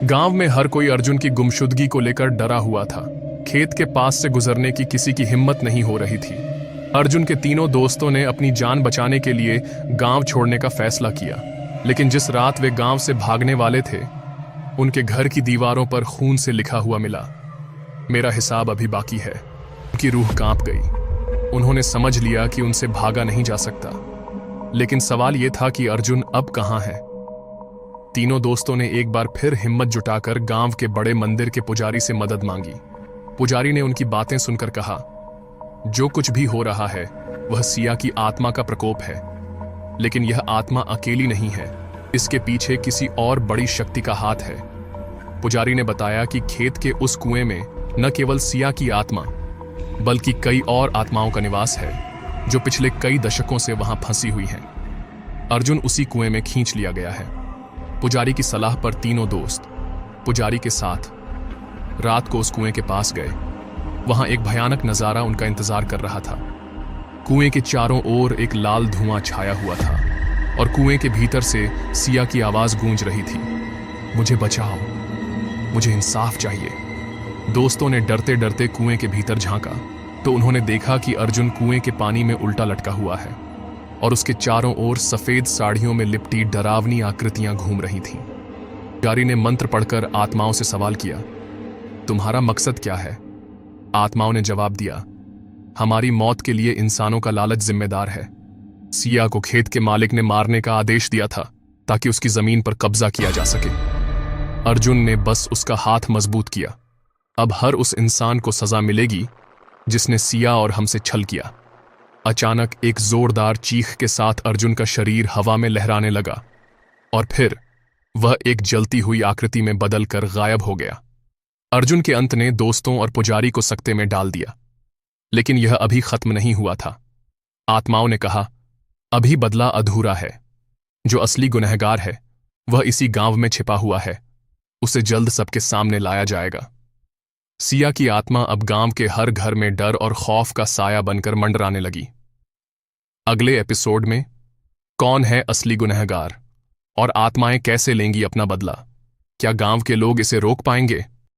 गांव में हर कोई अर्जुन की गुमशुदगी को लेकर डरा हुआ था। खेत के पास से गुजरने की किसी की हिम्मत नहीं हो रही थी। अर्जुन के तीनों दोस्तों ने अपनी जान बचाने के लिए गांव छोड़ने का फैसला किया, लेकिन जिस रात वे गांव से भागने वाले थे, उनके घर की दीवारों पर खून से लिखा हुआ मिला, मेरा हिसाब अभी बाकी है। उनकी रूह कांप गई। उन्होंने समझ लिया कि उनसे भागा नहीं जा सकता, लेकिन सवाल यह था कि अर्जुन अब कहां है। तीनों दोस्तों ने एक बार फिर हिम्मत जुटाकर गांव के बड़े मंदिर के पुजारी से मदद मांगी। पुजारी ने उनकी बातें सुनकर कहा, जो कुछ भी हो रहा है वह सिया की आत्मा का प्रकोप है, लेकिन यह आत्मा अकेली नहीं है, इसके पीछे किसी और बड़ी शक्ति का हाथ है। पुजारी ने बताया कि खेत के उस कुएं में न केवल सिया की आत्मा बल्कि कई और आत्माओं का निवास है, जो पिछले कई दशकों से वहां फंसी हुई हैं। अर्जुन उसी कुएं में खींच लिया गया है। पुजारी की सलाह पर तीनों दोस्त पुजारी के साथ रात को उस कुएं के पास गए। वहां एक भयानक नजारा उनका इंतजार कर रहा था। कुएं के चारों ओर एक लाल धुआं छाया हुआ था और कुएं के भीतर से सिया की आवाज गूंज रही थी, मुझे बचाओ, मुझे इंसाफ चाहिए। दोस्तों ने डरते डरते कुएं के भीतर झांका तो उन्होंने देखा कि अर्जुन कुएं के पानी में उल्टा लटका हुआ है और उसके चारों ओर सफेद साड़ियों में लिपटी डरावनी आकृतियां घूम रही थीं। पुजारी ने मंत्र पढ़कर आत्माओं से सवाल किया, तुम्हारा मकसद क्या है? आत्माओं ने जवाब दिया, हमारी मौत के लिए इंसानों का लालच जिम्मेदार है। सिया को खेत के मालिक ने मारने का आदेश दिया था ताकि उसकी जमीन पर कब्जा किया जा सके। अर्जुन ने बस उसका हाथ मजबूत किया। अब हर उस इंसान को सजा मिलेगी जिसने सिया और हमसे छल किया। अचानक एक जोरदार चीख के साथ अर्जुन का शरीर हवा में लहराने लगा और फिर वह एक जलती हुई आकृति में बदलकर गायब हो गया। अर्जुन के अंत ने दोस्तों और पुजारी को सकते में डाल दिया, लेकिन यह अभी खत्म नहीं हुआ था। आत्माओं ने कहा, अभी बदला अधूरा है। जो असली गुनहगार है वह इसी गांव में छिपा हुआ है, उसे जल्द सबके सामने लाया जाएगा। सिया की आत्मा अब गांव के हर घर में डर और खौफ का साया बनकर मंडराने लगी। अगले एपिसोड में कौन है असली गुनहगार और आत्माएं कैसे लेंगी अपना बदला? क्या गांव के लोग इसे रोक पाएंगे?